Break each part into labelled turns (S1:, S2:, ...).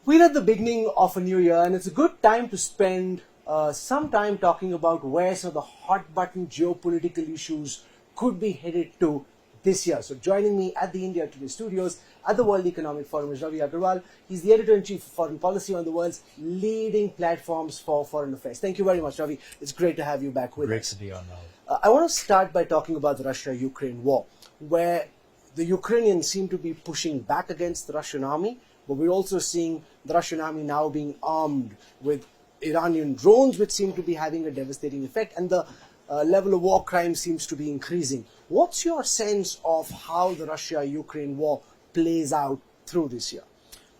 S1: We're at the beginning of a new year, and it's a good time to spend some time talking about where some of the hot button geopolitical issues could be headed to this year. So, joining me at the India Today studios at the World Economic Forum is Ravi Agrawal. He's the editor in chief of foreign policy on the world's leading platforms for foreign affairs. Thank you very much, Ravi. It's great to have you back with us.
S2: Great to be on, Rahul.
S1: I want to start by talking about the Russia-Ukraine war, where the Ukrainians seem to be pushing back against the Russian army, but we're also seeing the Russian army now being armed with Iranian drones, which seem to be having a devastating effect, and the level of war crime seems to be increasing. What's your sense of how the Russia-Ukraine war plays out through this year?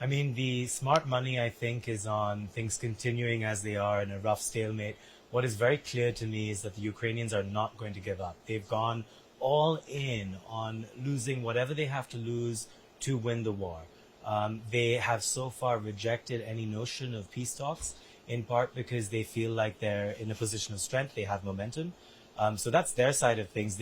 S2: I mean, the smart money, I think, is on things continuing as they are in a rough stalemate. What is very clear to me is that the Ukrainians are not going to give up. They've gone all in on losing whatever they have to lose to win the war. They have so far rejected any notion of peace talks, in part because they feel like they're in a position of strength, they have momentum. So that's their side of things.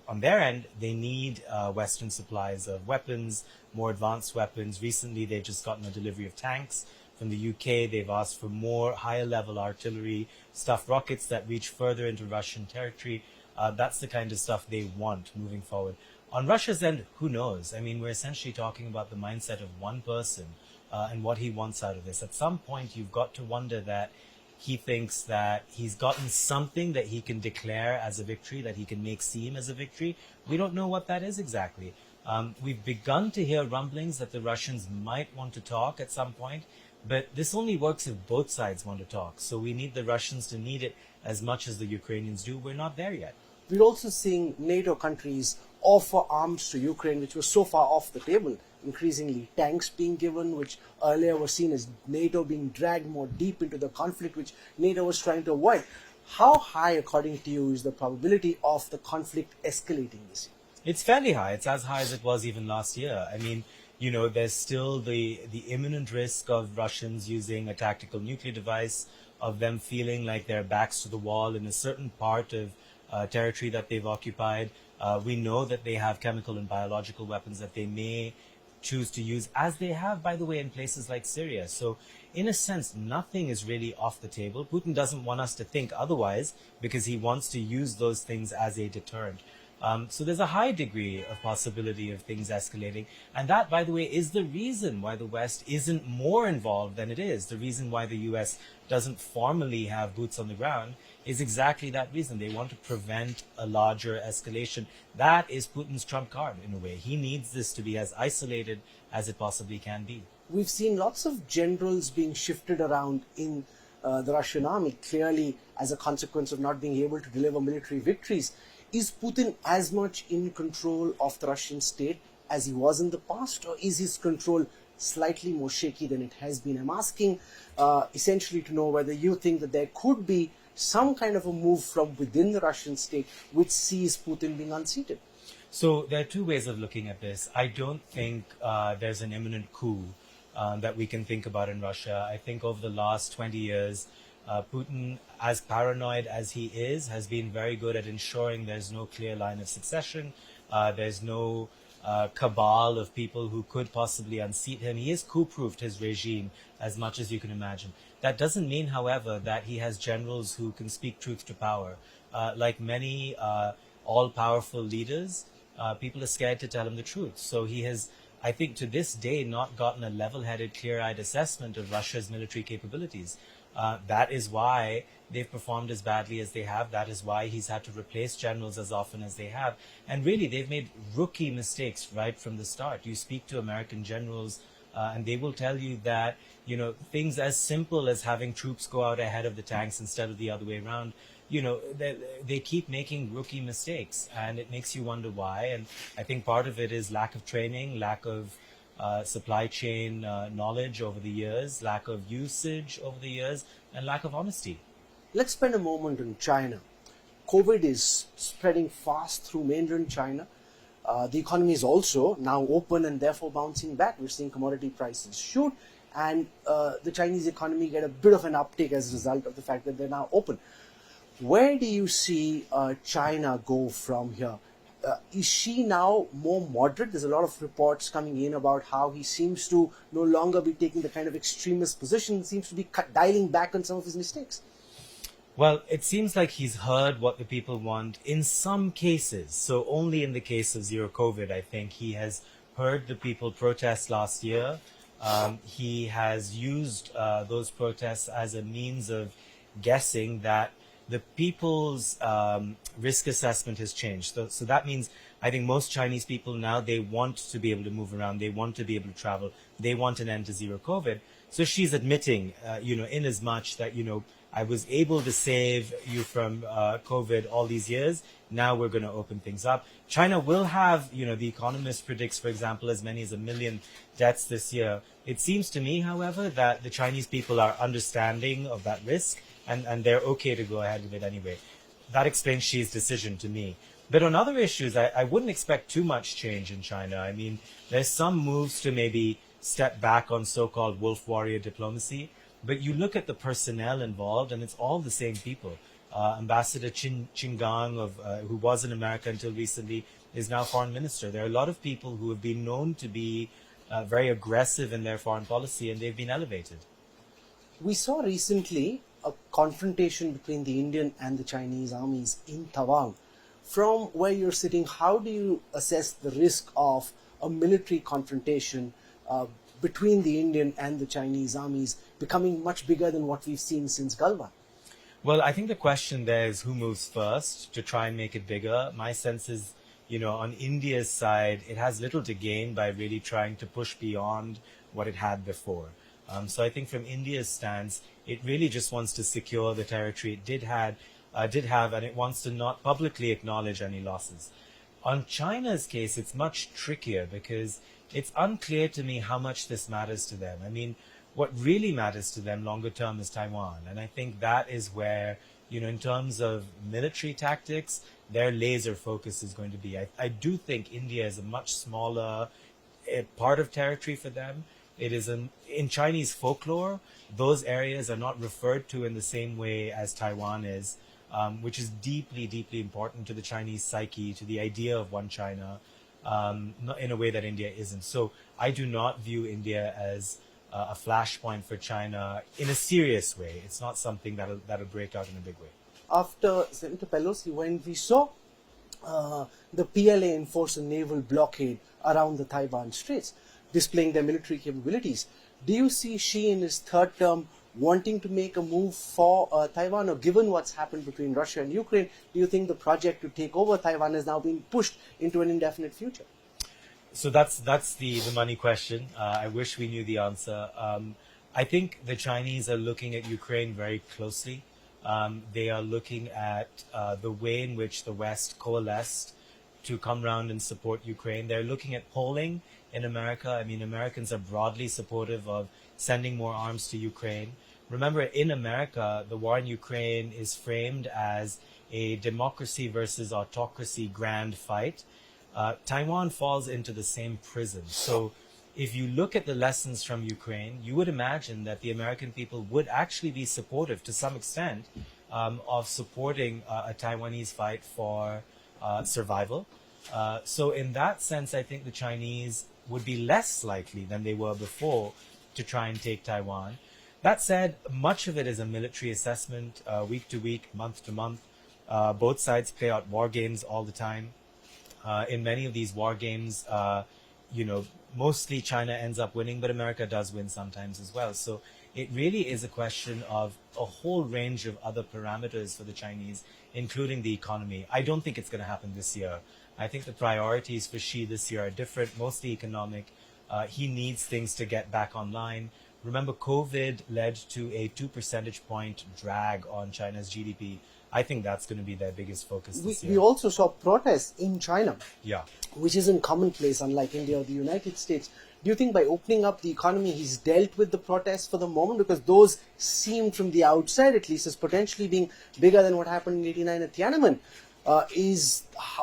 S2: On their end, they need Western supplies of weapons, more advanced weapons. Recently, they've just gotten a delivery of tanks from the UK. They've asked for more higher level artillery, stuff, rockets that reach further into Russian territory. That's the kind of stuff they want moving forward. On Russia's end, who knows? I mean, we're essentially talking about the mindset of one person and what he wants out of this. At some point, you've got to wonder that he thinks that he's gotten something that he can declare as a victory, that he can make seem as a victory. We don't know what that is exactly. We've begun to hear rumblings that the Russians might want to talk at some point, but this only works if both sides want to talk. So we need the Russians to need it as much as the Ukrainians do. We're not there yet.
S1: We're also seeing NATO countries offer arms to Ukraine, which was so far off the table. Increasingly, tanks being given, which earlier was seen as NATO being dragged more deep into the conflict, which NATO was trying to avoid. How high, according to you, is the probability of the conflict escalating this year?
S2: It's fairly high. It's as high as it was even last year. I mean, you know, there's still the imminent risk of Russians using a tactical nuclear device, of them feeling like their backs to the wall in a certain part of territory that they've occupied. We know that they have chemical and biological weapons that they may choose to use, as they have, by the way, in places like Syria. So, in a sense, nothing is really off the table. Putin doesn't want us to think otherwise because he wants to use those things as a deterrent. So there's a high degree of possibility of things escalating. And that, by the way, is the reason why the West isn't more involved than it is. The reason why the US doesn't formally have boots on the ground is exactly that reason. They want to prevent a larger escalation. That is Putin's trump card, in a way. He needs this to be as isolated as it possibly can be.
S1: We've seen lots of generals being shifted around in the Russian army, clearly as a consequence of not being able to deliver military victories. Is Putin as much in control of the Russian state as he was in the past, or is his control slightly more shaky than it has been? I'm asking essentially to know whether you think that there could be some kind of a move from within the Russian state which sees Putin being unseated.
S2: So there are two ways of looking at this. I don't think there's an imminent coup that we can think about in Russia. I think over the last 20 years, Putin, as paranoid as he is, has been very good at ensuring there's no clear line of succession. There's no cabal of people who could possibly unseat him. He has coup-proofed his regime as much as you can imagine. That doesn't mean, however, that he has generals who can speak truth to power. Like many all-powerful leaders, people are scared to tell him the truth. So he has, I think, to this day, not gotten a level-headed, clear-eyed assessment of Russia's military capabilities. That is why they've performed as badly as they have. That is why he's had to replace generals as often as they have. And really, they've made rookie mistakes right from the start. You speak to American generals, and they will tell you that, you know, things as simple as having troops go out ahead of the tanks instead of the other way around, you know, they keep making rookie mistakes, and it makes you wonder why. And I think part of it is lack of training, lack of supply chain knowledge over the years, lack of usage over the years, and lack of honesty.
S1: Let's spend a moment on China. COVID is spreading fast through mainland China. The economy is also now open and therefore bouncing back. We're seeing commodity prices shoot, and the Chinese economy get a bit of an uptick as a result of the fact that they're now open. Where do you see China go from here? Is Xi now more moderate? There's a lot of reports coming in about how he seems to no longer be taking the kind of extremist position, seems to be dialing back on some of his mistakes.
S2: Well, it seems like he's heard what the people want in some cases. So only in the case of zero COVID, I think he has heard the people protest last year. He has used those protests as a means of guessing that the people's risk assessment has changed. So that means I think most Chinese people now, they want to be able to move around. They want to be able to travel. They want an end to zero COVID. So she's admitting, in as much that, I was able to save you from COVID all these years. Now we're going to open things up. China will have, The Economist predicts, for example, as many as 1 million deaths this year. It seems to me, however, that the Chinese people are understanding of that risk and they're okay to go ahead with it anyway. That explains Xi's decision to me. But on other issues, I wouldn't expect too much change in China. I mean, there's some moves to maybe step back on so-called wolf warrior diplomacy. But you look at the personnel involved, and it's all the same people. Ambassador Qin Gang, who was in America until recently, is now foreign minister. There are a lot of people who have been known to be very aggressive in their foreign policy, and they've been elevated.
S1: We saw recently a confrontation between the Indian and the Chinese armies in Tawang. From where you're sitting, how do you assess the risk of a military confrontation between the Indian and the Chinese armies becoming much bigger than what we've seen since Galwan?
S2: Well, I think the question there is who moves first to try and make it bigger. My sense is, on India's side, it has little to gain by really trying to push beyond what it had before. So I think from India's stance, it really just wants to secure the territory it did have, and it wants to not publicly acknowledge any losses. On China's case, it's much trickier because it's unclear to me how much this matters to them. I mean, what really matters to them longer term is Taiwan. And I think that is where, in terms of military tactics, their laser focus is going to be. I do think India is a much smaller part of territory for them. It is in Chinese folklore, those areas are not referred to in the same way as Taiwan is, which is deeply, deeply important to the Chinese psyche, to the idea of one China, in a way that India isn't. So I do not view India as a flashpoint for China in a serious way. It's not something that'll break out in a big way.
S1: After Senator Pelosi, when we saw the PLA enforce a naval blockade around the Taiwan Straits, displaying their military capabilities, do you see Xi in his third term wanting to make a move for Taiwan, or given what's happened between Russia and Ukraine, do you think the project to take over Taiwan is now being pushed into an indefinite future?
S2: So that's the money question. I wish we knew the answer. I think the Chinese are looking at Ukraine very closely. They are looking at the way in which the West coalesced to come around and support Ukraine. They're looking at polling in America. I mean, Americans are broadly supportive of sending more arms to Ukraine. Remember, in America, the war in Ukraine is framed as a democracy versus autocracy grand fight. Taiwan falls into the same prison. So if you look at the lessons from Ukraine, you would imagine that the American people would actually be supportive to some extent of supporting a Taiwanese fight for survival. So in that sense, I think the Chinese would be less likely than they were before to try and take Taiwan. That said, much of it is a military assessment, week to week, month to month. Both sides play out war games all the time. In many of these war games, mostly China ends up winning, but America does win sometimes as well. So it really is a question of a whole range of other parameters for the Chinese, including the economy. I don't think it's going to happen this year. I think the priorities for Xi this year are different, mostly economic. He needs things to get back online. Remember, COVID led to a 2 percentage point drag on China's GDP. I think that's going to be their biggest focus this year.
S1: We also saw protests in China,
S2: Yeah.
S1: which isn't commonplace, unlike India or the United States. Do you think by opening up the economy, he's dealt with the protests for the moment? Because those seem, from the outside at least, as potentially being bigger than what happened in '89 at Tiananmen.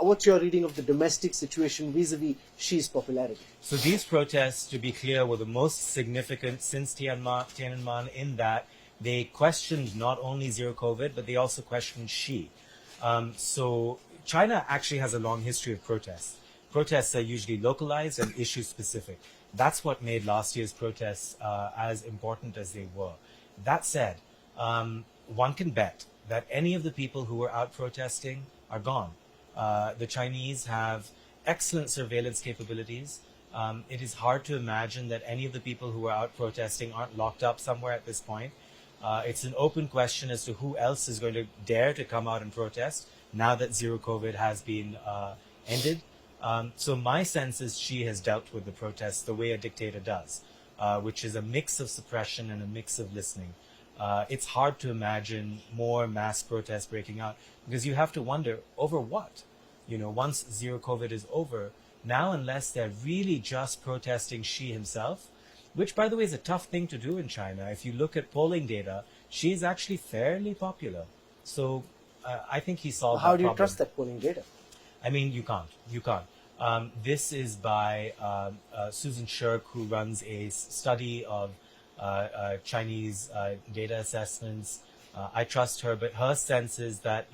S1: What's your reading of the domestic situation vis-a-vis Xi's popularity?
S2: So these protests, to be clear, were the most significant since Tiananmen in that they questioned not only zero COVID, but they also questioned Xi. So China actually has a long history of protests. Protests are usually localized and issue specific. That's what made last year's protests as important as they were. That said, one can bet that any of the people who were out protesting are gone. The Chinese have excellent surveillance capabilities. It is hard to imagine that any of the people who are out protesting aren't locked up somewhere at this point. It's an open question as to who else is going to dare to come out and protest now that zero COVID has been ended. So my sense is Xi has dealt with the protests the way a dictator does, which is a mix of suppression and a mix of listening. It's hard to imagine more mass protests breaking out because you have to wonder over what? Once zero COVID is over, now unless they're really just protesting Xi himself, which by the way is a tough thing to do in China. If you look at polling data, Xi is actually fairly popular. So I think he solved that problem.
S1: How do you trust that polling data?
S2: I mean, you can't. This is by Susan Shirk, who runs a study of Chinese data assessments. I trust her, but her sense is that,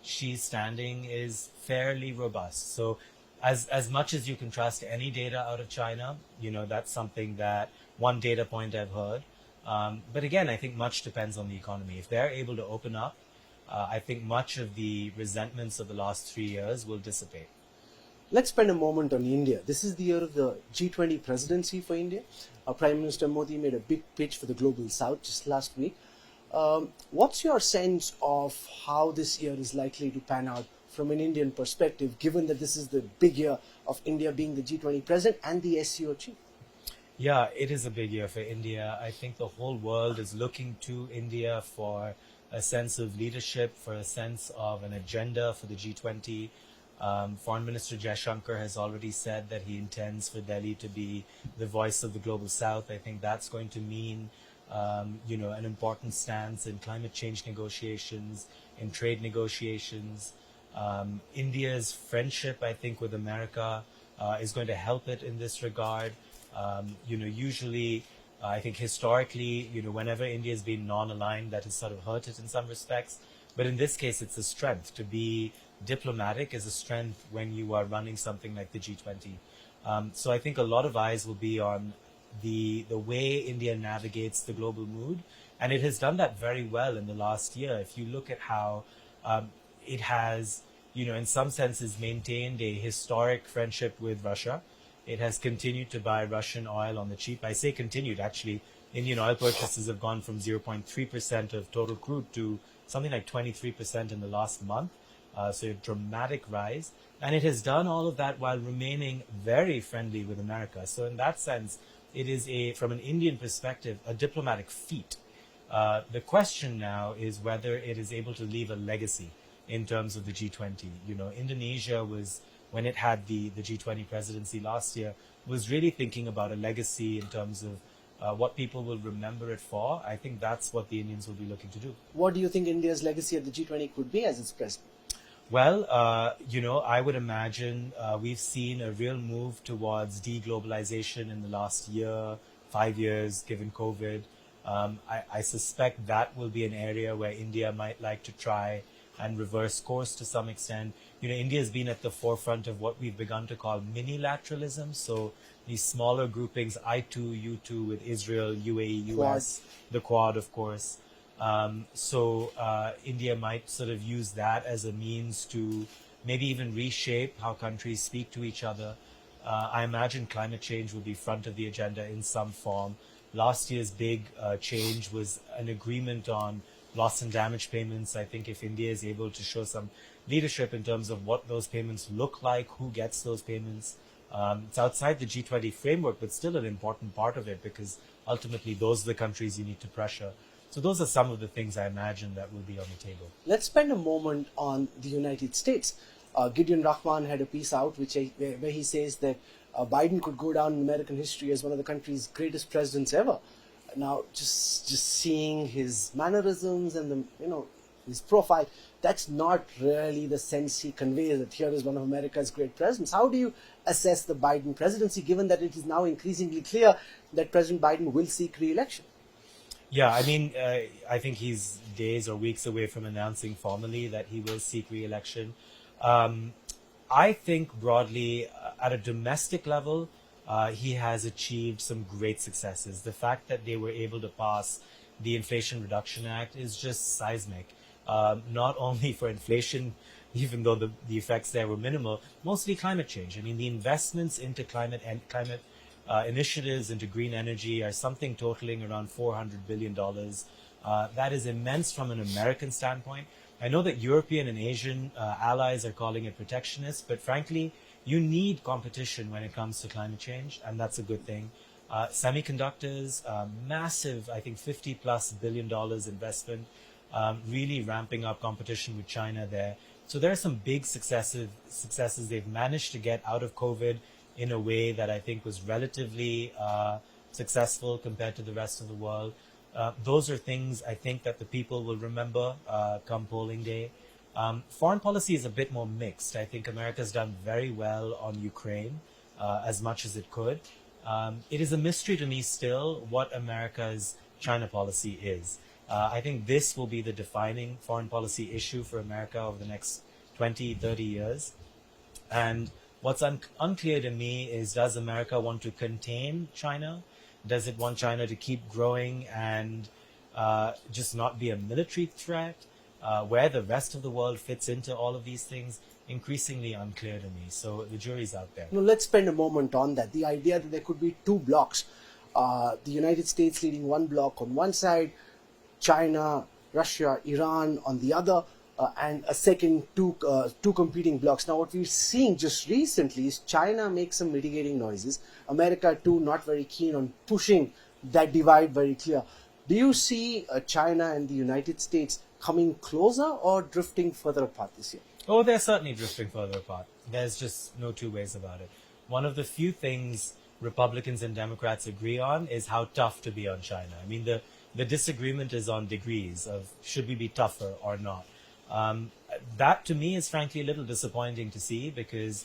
S2: Xi's standing is fairly robust. So as much as you can trust any data out of China, that's something that one data point I've heard. But again, I think much depends on the economy. If they're able to open up, I think much of the resentments of the last 3 years will dissipate.
S1: Let's spend a moment on India. This is the year of the G20 presidency for India. Prime Minister Modi made a big pitch for the Global South just last week. What's your sense of how this year is likely to pan out from an Indian perspective, given that this is the big year of India being the G20 president and the SCO chief?
S2: Yeah, it is a big year for India. I think the whole world is looking to India for a sense of leadership, for a sense of an agenda for the G20. Foreign Minister Jaishankar has already said that he intends for Delhi to be the voice of the Global South. I think that's going to mean, an important stance in climate change negotiations, in trade negotiations. India's friendship, I think, with America is going to help it in this regard. Usually, I think historically, whenever India has been non-aligned, that has sort of hurt it in some respects. But in this case, it's a strength. To be diplomatic is a strength when you are running something like the G20. So I think a lot of eyes will be on the way India navigates the global mood. And it has done that very well in the last year. If you look at how it has, in some senses maintained a historic friendship with Russia. It has continued to buy Russian oil on the cheap. I say continued, actually. Indian oil purchases have gone from 0.3% of total crude to something like 23% in the last month. So a dramatic rise. And it has done all of that while remaining very friendly with America. So in that sense, it is from an Indian perspective, a diplomatic feat. The question now is whether it is able to leave a legacy in terms of the G20. Indonesia was, when it had the G20 presidency last year, was really thinking about a legacy in terms of what people will remember it for. I think that's what the Indians will be looking to do.
S1: What do you think India's legacy at the G20 could be as its president?
S2: Well, I would imagine we've seen a real move towards deglobalization in the last year, 5 years, given COVID. I suspect that will be an area where India might like to try and reverse course to some extent. India has been at the forefront of what we've begun to call mini-lateralism. So these smaller groupings, I2, U2 with Israel, UAE, US, the Quad, of course. So India might sort of use that as a means to maybe even reshape how countries speak to each other. I imagine climate change will be front of the agenda in some form. Last year's big change was an agreement on loss and damage payments. I think if India is able to show some leadership in terms of what those payments look like, who gets those payments, it's outside the G20 framework, but still an important part of it because ultimately those are the countries you need to pressure. So those are some of the things I imagine that will be on the table.
S1: Let's spend a moment on the United States. Gideon Rahman had a piece out where he says that Biden could go down in American history as one of the country's greatest presidents ever. Now, just seeing his mannerisms and his profile, that's not really the sense he conveys that here is one of America's great presidents. How do you assess the Biden presidency, given that it is now increasingly clear that President Biden will seek re-election?
S2: Yeah, I mean, I think he's days or weeks away from announcing formally that he will seek re-election. I think broadly, at a domestic level, he has achieved some great successes. The fact that they were able to pass the Inflation Reduction Act is just seismic. Not only for inflation, even though the effects there were minimal, mostly climate change. I mean, the investments into climate initiatives, into green energy are something totaling around $400 billion. That is immense from an American standpoint. I know that European and Asian allies are calling it protectionist, but frankly, you need competition when it comes to climate change, and that's a good thing. Semiconductors, massive, I think $50+ billion investment, really ramping up competition with China there. So there are some big successes. They've managed to get out of COVID in a way that I think was relatively successful compared to the rest of the world. Those are things I think that the people will remember come polling day. Foreign policy is a bit more mixed. I think America's done very well on Ukraine, as much as it could. It is a mystery to me still what America's China policy is. I think this will be the defining foreign policy issue for America over the next 20, 30 years. And what's unclear to me is, does America want to contain China? Does it want China to keep growing and just not be a military threat? Where the rest of the world fits into all of these things, increasingly unclear to me. So the jury's out there.
S1: Now, let's spend a moment on that. The idea that there could be two blocks, the United States leading one block on one side, China, Russia, Iran on the other, and a second two competing blocks. Now, what we're seeing just recently is China make some mitigating noises. America, too, not very keen on pushing that divide very clear. Do you see China and the United States coming closer or drifting further apart this year?
S2: Oh, they're certainly drifting further apart. There's just no two ways about it. One of the few things Republicans and Democrats agree on is how tough to be on China. I mean, the disagreement is on degrees of should we be tougher or not. That to me is frankly a little disappointing to see because,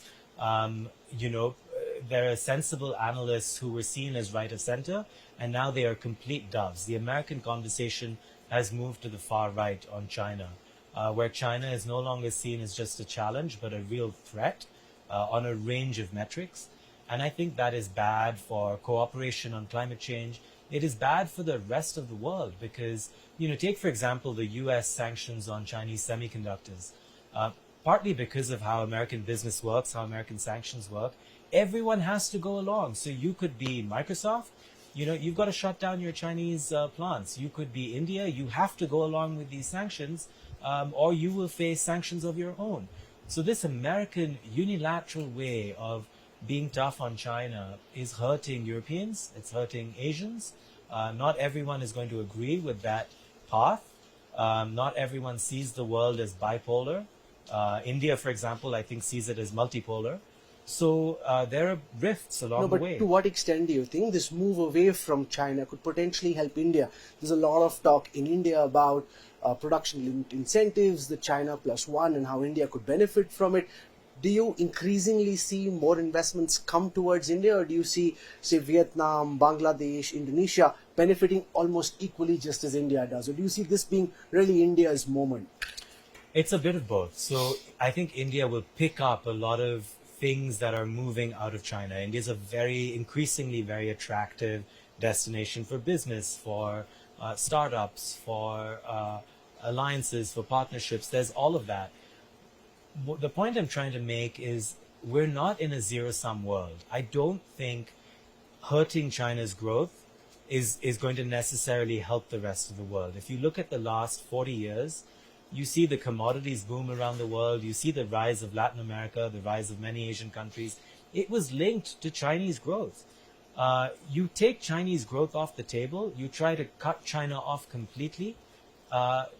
S2: there are sensible analysts who were seen as right of center, and now they are complete doves. The American conversation has moved to the far right on China, where China is no longer seen as just a challenge, but a real threat on a range of metrics. And I think that is bad for cooperation on climate change. It is bad for the rest of the world because, take for example, the US sanctions on Chinese semiconductors. Partly because of how American business works, how American sanctions work, everyone has to go along. So you could be Microsoft, you've got to shut down your Chinese plants. You could be India, you have to go along with these sanctions, or you will face sanctions of your own. So this American unilateral way of being tough on China is hurting Europeans, it's hurting Asians. Not everyone is going to agree with that path. Not everyone sees the world as bipolar. India, for example, I think sees it as multipolar. So there are rifts along the way.
S1: To what extent do you think this move away from China could potentially help India? There's a lot of talk in India about production-linked incentives, the China plus one, and how India could benefit from it. Do you increasingly see more investments come towards India, or do you see, say, Vietnam, Bangladesh, Indonesia benefiting almost equally just as India does? Or do you see this being really India's moment?
S2: It's a bit of both. So I think India will pick up a lot of things that are moving out of China. India is a increasingly very attractive destination for business, for startups, for alliances, for partnerships. There's all of that. The point I'm trying to make is we're not in a zero-sum world. I don't think hurting China's growth is going to necessarily help the rest of the world. If you look at the last 40 years, you see the commodities boom around the world. You see the rise of Latin America, the rise of many Asian countries. It was linked to Chinese growth. You take Chinese growth off the table, you try to cut China off completely.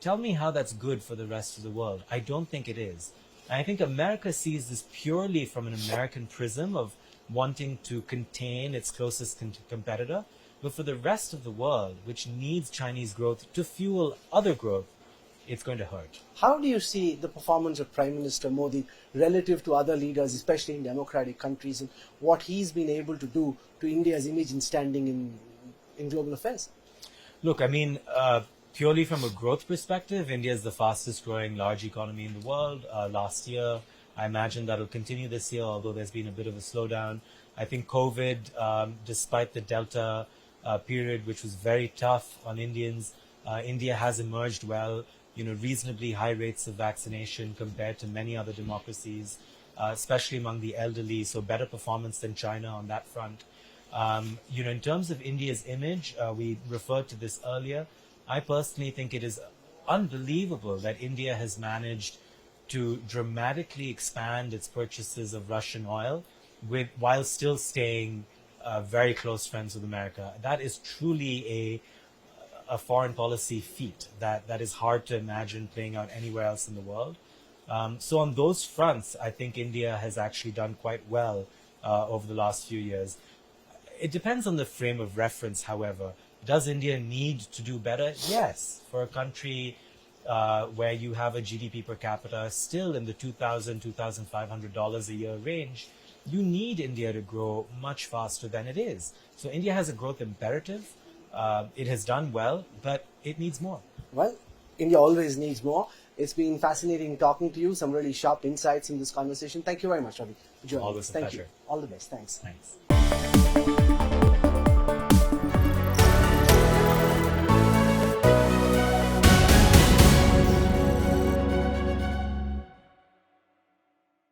S2: Tell me how that's good for the rest of the world. I don't think it is. I think America sees this purely from an American prism of wanting to contain its closest competitor. But for the rest of the world, which needs Chinese growth to fuel other growth, it's going to hurt.
S1: How do you see the performance of Prime Minister Modi relative to other leaders, especially in democratic countries, and what he's been able to do to India's image and standing in global affairs?
S2: Look, I mean, purely from a growth perspective, India is the fastest growing large economy in the world. Last year, I imagine that'll continue this year, although there's been a bit of a slowdown. I think COVID, despite the Delta period, which was very tough on Indians, India has emerged well, reasonably high rates of vaccination compared to many other democracies, especially among the elderly, so better performance than China on that front. In terms of India's image, we referred to this earlier. I personally think it is unbelievable that India has managed to dramatically expand its purchases of Russian oil while still staying very close friends with America. That is truly a foreign policy feat that is hard to imagine playing out anywhere else in the world. So on those fronts, I think India has actually done quite well over the last few years. It depends on the frame of reference, however. Does India need to do better? Yes. For a country where you have a GDP per capita still in the $2,000, $2,500 a year range, you need India to grow much faster than it is. So India has a growth imperative. It has done well, but it needs more.
S1: Well, India always needs more. It's been fascinating talking to you. Some really sharp insights in this conversation. Thank you very much, Ravi, for joining us.
S2: Always a pleasure.
S1: Thank you. All the best. Thanks.
S2: Thanks.